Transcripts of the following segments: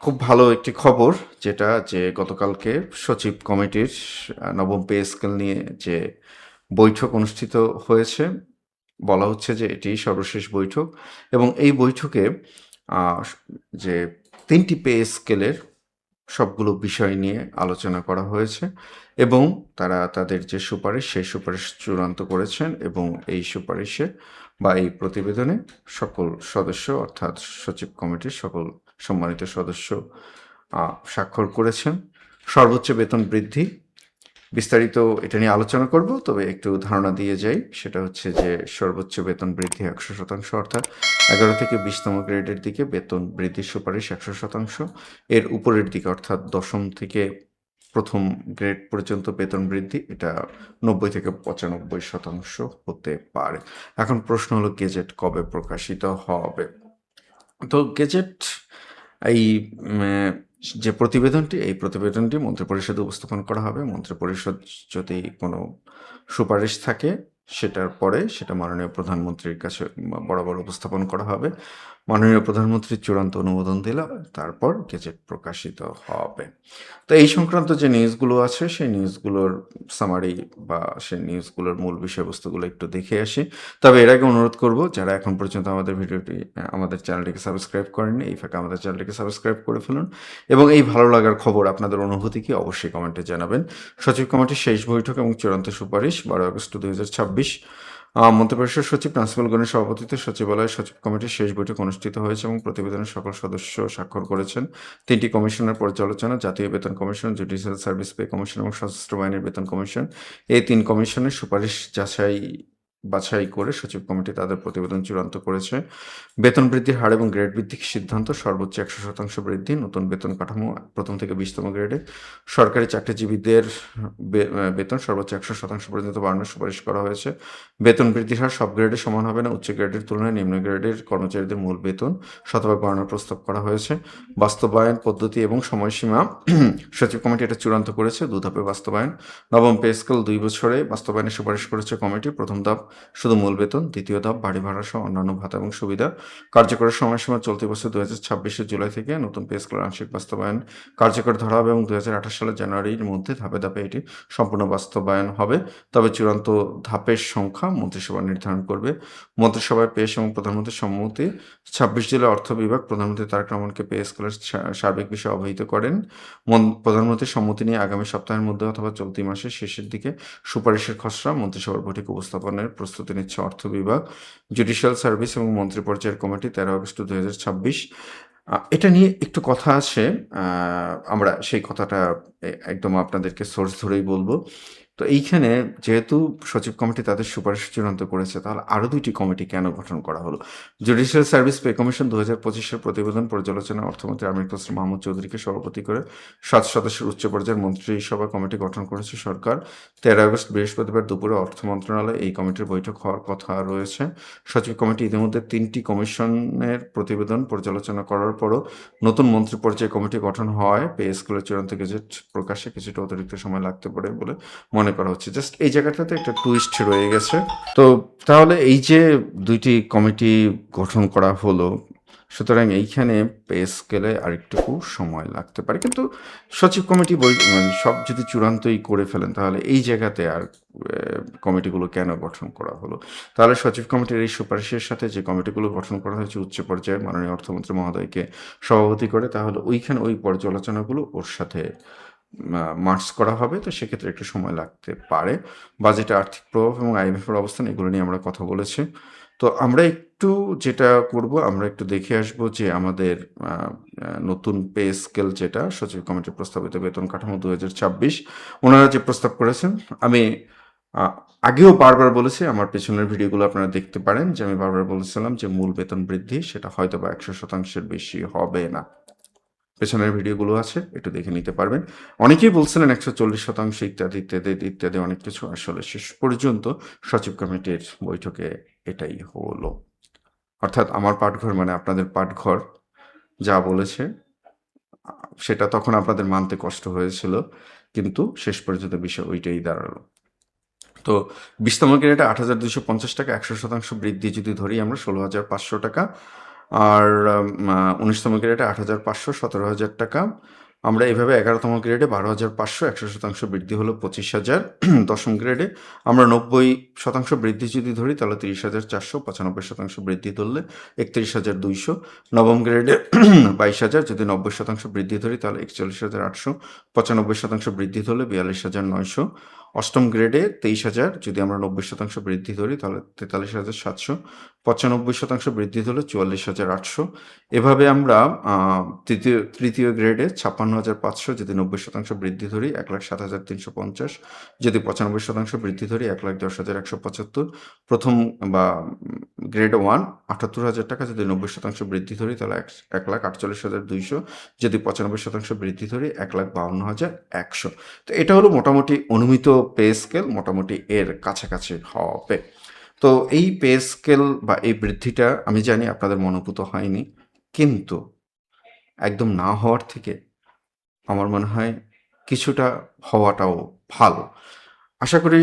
খুব ভালো একটি খবর যেটা যে গতকালকে সচিব কমিটির নবম পে স্কেল নিয়ে যে বৈঠক অনুষ্ঠিত হয়েছে। বলা হচ্ছে যে এটি সর্বশেষ বৈঠক এবং এই বৈঠকে আহ, যে 3টি পে স্কেলের সবগুলো বিষয় নিয়ে আলোচনা করা হয়েছে এবং তারা তাদের যে সুপারিশ সেই সুপারিশ চূড়ান্ত করেছেন এবং এই সুপারিশে বা এই প্রতিবেদনে সকল সদস্য অর্থাৎ সচিব কমিটির সকল সম্মানিত সদস্য স্বাক্ষর করেছেন। সর্বোচ্চ বেতন বৃদ্ধি, বিস্তারিত এটা নিয়ে আলোচনা করব, তবে একটু ধারণা দিয়ে যাই। সেটা হচ্ছে যে সর্বোচ্চ বেতন বৃদ্ধি 100%, অর্থাৎ 11 থেকে 20তম গ্রেডের দিকে বেতন বৃদ্ধির সুপারিশ 100%। এর উপরের দিকে অর্থাৎ 10ম থেকে প্রথম গ্রেড পর্যন্ত বেতন বৃদ্ধি এটা 90 থেকে 95% হতে পারে। এখন প্রশ্ন হলো গেজেট কবে প্রকাশিত হবে? তো গেজেট এই যে প্রতিবেদনটি, এই প্রতিবেদনটি মন্ত্রিপরিষদে উপস্থাপন করা হবে। মন্ত্রিপরিষদ যদি কোনো সুপারিশ থাকে সেটার পরে সেটা মাননীয় প্রধানমন্ত্রীর কাছে বরাবর উপস্থাপন করা হবে। মাননীয় প্রধানমন্ত্রীর চূড়ান্ত অনুমোদন দিলে তারপর গেজেট প্রকাশিত হবে। তো এই সংক্রান্ত যে নিউজগুলো আছে সেই নিউজগুলোর সামারি বা সেই নিউজগুলোর মূল বিষয়বস্তুগুলো একটু দেখে আসি। তবে এর আগে অনুরোধ করব, যারা এখন পর্যন্ত আমাদের চ্যানেলটিকে সাবস্ক্রাইব করেননি, এই ফাঁকে আমাদের চ্যানেলটিকে সাবস্ক্রাইব করে ফেলুন এবং এই ভালো লাগার খবর আপনাদের অনুভূতি কি অবশ্যই কমেন্টে জানাবেন। সচিব কমিটির শেষ বৈঠক এবং চূড়ান্ত সুপারিশ 12 আগস্ট 2026। মন্ত্রিপরিষদ সচিব নাসিমুল গনির সভাপতিত্বে সচিবালয়ে সচিব কমিটির শেষ বৈঠক অনুষ্ঠিত হয়েছে এবং প্রতিবেদনের সকল সদস্য স্বাক্ষর করেছেন। 3টি কমিশনের পর্যালোচনা, জাতীয় বেতন commission, judicial service pay commission এবং সশস্ত্র বাহিনীর বেতন কমিশন, এই 3 কমিশনের সুপারিশ বাছাই করে সচিব কমিটি তাদের প্রতিবেদন চূড়ান্ত করেছে। বেতন বৃদ্ধির হার এবং গ্রেড বৃদ্ধির সিদ্ধান্ত: সর্বোচ্চ 100% বৃদ্ধি, নতুন বেতন কাঠামো 1ম থেকে 20তম গ্রেডে, সরকারি চাকরিজীবীদের বেতন সর্বোচ্চ 100% পর্যন্ত বাড়ানোর সুপারিশ করা হয়েছে। বেতন বৃদ্ধির হার সব গ্রেডে সমান হবে না, উচ্চ গ্রেডের তুলনায় নিম্ন গ্রেডের কর্মচারীদের মূল বেতন শতভাগ বাড়ানোর প্রস্তাব করা হয়েছে। বাস্তবায়ন পদ্ধতি এবং সময়সীমা: সচিব কমিটি এটা চূড়ান্ত করেছে 2 ধাপে বাস্তবায়ন। নবম পে স্কেল 2 বছরে বাস্তবায়নের সুপারিশ করেছে কমিটি। প্রথম ধাপ শুধু মূল বেতন, দ্বিতীয় ধাপ বাড়ি ভাড়া সহ অন্যান্য ভাতা এবং সুবিধা। কার্যকরের সময়সীমা চলতি বছর 2026 জুলাই থেকে। নতুন পে স্কেলের আংশিক বাস্তবায়ন কার্যকর ধরা হবে এবং 2028 সালের জানুয়ারির মধ্যে ধাপে ধাপে এটি সম্পূর্ণ বাস্তবায়ন হবে। তবে চূড়ান্ত ধাপের সংখ্যা মন্ত্রিসভা নির্ধারণ করবে। মন্ত্রিসভায় পেশ এবং প্রধানমন্ত্রীর সম্মতি: 26 জুলাই অর্থ বিভাগ প্রধানমন্ত্রী তারেক রহমানকে পে স্কেলের সার্বিক বিষয়ে অবহিত করেন। প্রধানমন্ত্রীর সম্মতি নিয়ে আগামী সপ্তাহের মধ্যে অথবা চলতি মাসের শেষের দিকে সুপারিশের খসড়া মন্ত্রিসভার বৈঠকে উপস্থাপনের প্রস্তুতি নিচ্ছে অর্থ বিভাগ। জুডিশিয়াল সার্ভিস এবং মন্ত্রী পর্যায়ের কমিটি 13 আগস্ট 2026। এটা নিয়ে একটু কথা আছে, আমরা সেই কথাটা একদম আপনাদেরকে সোর্স ধরেই বলবো। তো এইখানে যেহেতু সচিব কমিটি তাদের সুপারিশ চূড়ান্ত করেছে, তাহলে আরও 2টি কমিটি কেন গঠন করা হলো? জুডিশিয়াল সার্ভিস পে কমিশন 2025-এর প্রতিবেদন পর্যালোচনা অর্থমন্ত্রী আমির খসরু মাহমুদ চৌধুরীকে সভাপতি করে 7 সদস্যের উচ্চ পর্যায়ের মন্ত্রিসভা কমিটি গঠন করেছে সরকার। 13 আগস্ট বৃহস্পতিবার দুপুরে অর্থ মন্ত্রণালয়ে এই কমিটির বৈঠক হওয়ার কথা রয়েছে। সচিব কমিটি ইতিমধ্যে 3টি কমিশনের প্রতিবেদন পর্যালোচনা করার পরও নতুন মন্ত্রী পর্যায়ে কমিটি গঠন হওয়ায় পে স্কেলের চূড়ান্ত গেজেট প্রকাশে কিছুটা অতিরিক্ত সময় লাগতে পারে বলে মনে করা হচ্ছে। জাস্ট এই জায়গাটাতে একটা টুইস্ট রয়ে গেছে। তো তাহলে এই যে 2টি কমিটি গঠন করা হলো, সুতরাং এইখানে পে স্কেলে আরেকটুকু সময় লাগতে পারে। কিন্তু সচিব কমিটি সব যদি চূড়ান্তই করে ফেলেন, তাহলে এই জায়গাতে আর কমিটিগুলো কেন গঠন করা হলো? তাহলে সচিব কমিটির এই সুপারিশের সাথে যে কমিটিগুলো গঠন করা হয়েছে উচ্চ পর্যায়ে মাননীয় অর্থমন্ত্রী মহোদয়কে সভাপতি করে, তাহলে ওইখানে ওই পর্যালোচনাগুলো ওর সাথে মার্চ করা হবে। তো সেক্ষেত্রে একটু সময় লাগতে পারে। বাজেটে আর্থিক প্রভাব এবং আইএমএফের অবস্থান, এগুলো নিয়ে আমরা কথা বলেছি। তো আমরা একটু যেটা করব, আমরা একটু দেখে আসবো যে আমাদের নতুন পে স্কেল যেটা সচিব কমিটির প্রস্তাবিত বেতন কাঠামো 2026 ওনারা যে প্রস্তাব করেছেন, আমি আগেও বারবার বলেছি, আমার পেছনের ভিডিওগুলো আপনারা দেখতে পারেন, যে আমি বারবার বলেছিলাম যে মূল বেতন বৃদ্ধি সেটা হয়তো বা 100%-এর বেশি হবে না। পেছনের ভিডিওগুলো আছে, একটু দেখে নিতে পারবেন। অনেকেই বলছিলেন 140% ইত্যাদি ইত্যাদি ইত্যাদি অনেক কিছু। আসলে শেষ পর্যন্ত সচিব কমিটির বৈঠকে এটাই হলো। অর্থাৎ আমার পাঠঘর মানে আপনাদের পাঠঘর যা বলেছে সেটা তখন আপনাদের মানতে কষ্ট হয়েছিল, কিন্তু শেষ পর্যন্ত বিষয় ওইটাই দাঁড়ালো। তো 20তম গ্রেডে 8,250 টাকা, 100% বৃদ্ধি যদি ধরি আমরা 16,500 টাকা। আর ১৯তম গ্রেডে ৮,৫০০, ১৭,০০০ টাকা। আমরা এভাবে ১১তম গ্রেডে ১২,৫০০, ১০০% বৃদ্ধি হলো ২৫,০০০। ১০ম গ্রেডে আমরা ৯০% বৃদ্ধি যদি ধরি তাহলে ৩০,৪০০, ৯৫% বৃদ্ধি ধরলে ৩১,২০০। নবম গ্রেডে ২২,০০০, যদি ৯০% বৃদ্ধি ধরি তাহলে ৪১,৮০০, ৯৫% বৃদ্ধি ধরলে ৪২,৯০০। অষ্টম গ্রেডে ২৩,০০০, যদি আমরা ৯০% বৃদ্ধি ধরি তাহলে ৪৩,৭০০, ৯৫% বৃদ্ধি হলে ৪৪,৮০০। এভাবে আমরা তৃতীয় গ্রেডে ৫৬,৫০০, যদি ৯০% বৃদ্ধি ধরি ১,০৭,৩৫০, যদি ৯৫% বৃদ্ধি ধরি ১,১০,১৭৫। প্রথম বা গ্রেড 1 ৭৮,০০০ টাকা, যদি ৯০% বৃদ্ধি ধরি তাহলে ১,৪৮,২০০, যদি ৯৫% বৃদ্ধি ধরি ১,৫২,১০০। তো এটা হলো মোটামুটি অনুমিত পে স্কেল, মোটামুটি এর কাছাকাছি হবে। তো এই পে স্কেল বা এই বৃদ্ধিটা আমি জানি আপনাদের মনোভূত হয়নি, কিন্তু একদম না হওয়ার থেকে আমার মনে হয় কিছুটা হওয়াটাও ভালো। আশা করি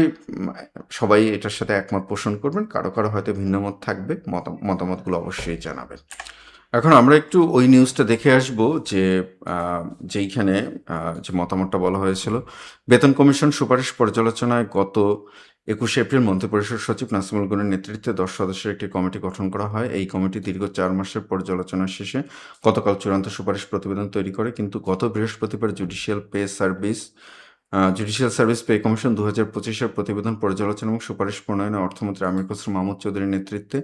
সবাই এটার সাথে একমত পোষণ করবেন। কারো কারো হয়তো ভিন্নমত থাকবে, মতামতগুলো অবশ্যই জানাবেন। এখন আমরা একটু ওই নিউজটা দেখে আসব যে যেইখানে যে মতামতটা বলা হয়েছিল, বেতন কমিশন সুপারিশ পর্যালোচনায় গত ২১শে এপ্রিল মন্ত্রিপরিষদ সচিব নাসিমুল গুণের নেতৃত্বে ১০ সদস্যের একটি কমিটি গঠন করা হয়। এই কমিটি দীর্ঘ ৪ মাসের পর্যালোচনা শেষে গতকাল চূড়ান্ত সুপারিশ প্রতিবেদন তৈরি করে, কিন্তু গত বৃহস্পতিবার জুডিশিয়াল সার্ভিস পে কমিশন ২০২৫-এর প্রতিবেদন পর্যালোচনা এবং সুপারিশ প্রণয়নে অর্থমন্ত্রী আমির খসরু মাহমুদ চৌধুরীর নেতৃত্বে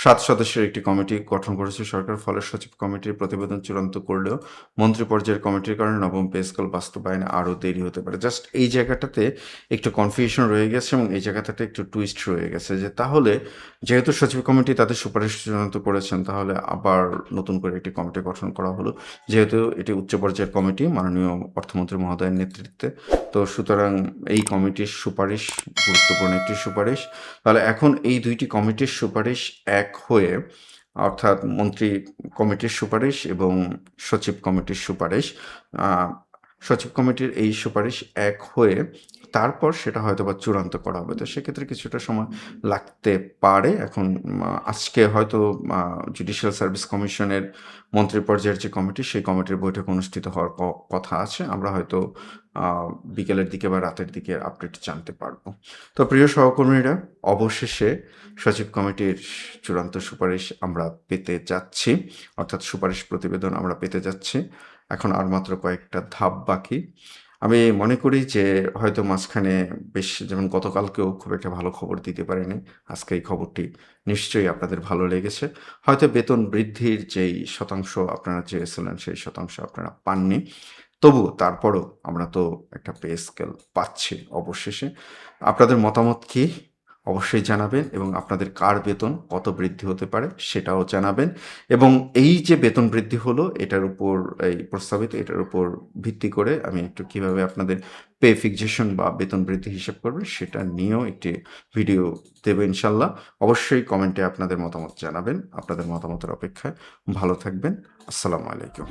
৭ সদস্যের একটি কমিটি গঠন করেছে সরকার। ফলে সচিব কমিটির প্রতিবেদন চূড়ান্ত করলেও মন্ত্রী পর্যায়ের কমিটির কারণে নবম পে স্কেল বাস্তবায়নে আরও দেরি হতে পারে। জাস্ট এই জায়গাটাতে একটু কনফিউশন রয়ে গেছে এবং এই জায়গাটাতে একটু টুইস্ট রয়ে গেছে যে তাহলে যেহেতু সচিব কমিটি তাদের সুপারিশ চূড়ান্ত করেছেন, তাহলে আবার নতুন করে একটি কমিটি গঠন করা হলো, যেহেতু এটি উচ্চ পর্যায়ের কমিটি মাননীয় অর্থমন্ত্রী মহোদয়ের নেতৃত্বে। তো সুতরাং এই কমিটির সুপারিশ গুরুত্বপূর্ণ একটি সুপারিশ। তাহলে এখন এই দুইটি কমিটির সুপারিশ এক হয়ে, অর্থাৎ মন্ত্রী কমিটির সুপারিশ এবং সচিব কমিটির সুপারিশ, সচিব কমিটির এই সুপারিশ এক হয়ে তারপর সেটা হয়তো বা চূড়ান্ত করা হবে। তো সেক্ষেত্রে কিছুটা সময় লাগতে পারে। এখন আজকে হয়তো জুডিশিয়াল সার্ভিস কমিশনের মন্ত্রী পর্যায়ের যে কমিটি, সেই কমিটির বৈঠক অনুষ্ঠিত হওয়ার কথা আছে। আমরা হয়তো বিকেলের দিকে বা রাতের দিকে আপডেট জানতে পারবো। তো প্রিয় সহকর্মীরা, অবশেষে সচিব কমিটির চূড়ান্ত সুপারিশ আমরা পেতে যাচ্ছি, অর্থাৎ সুপারিশ প্রতিবেদন আমরা পেতে যাচ্ছি। এখন আর মাত্র কয়েকটা ধাপ বাকি। আমি মনে করি যে হয়তো মাঝখানে বেশ, যেমন গতকালকেও খুব একটা ভালো খবর দিতে পারিনি, আজকে এই খবরটি নিশ্চয়ই আপনাদের ভালো লেগেছে। হয়তো বেতন বৃদ্ধির যেই শতাংশ আপনারা চেয়েছিলেন সেই শতাংশ আপনারা পাননি, তবুও তারপরও আমরা তো একটা পে স্কেল পাচ্ছি অবশেষে। আপনাদের মতামত কি অবশ্যই জানাবেন, এবং আপনাদের কার বেতন কত বৃদ্ধি হতে পারে সেটাও জানাবেন। এবং এই যে বেতন বৃদ্ধি হলো এটার উপর, এই প্রস্তাবিত এটার উপর ভিত্তি করে আমি একটু কিভাবে আপনাদের পে ফিক্সেশন বা বেতন বৃদ্ধি হিসাব করবেন সেটা নিয়েও একটি ভিডিও দেবো ইনশাল্লাহ। অবশ্যই কমেন্টে আপনাদের মতামত জানাবেন। আপনাদের মতামতের অপেক্ষায়। ভালো থাকবেন। আসসালামু আলাইকুম।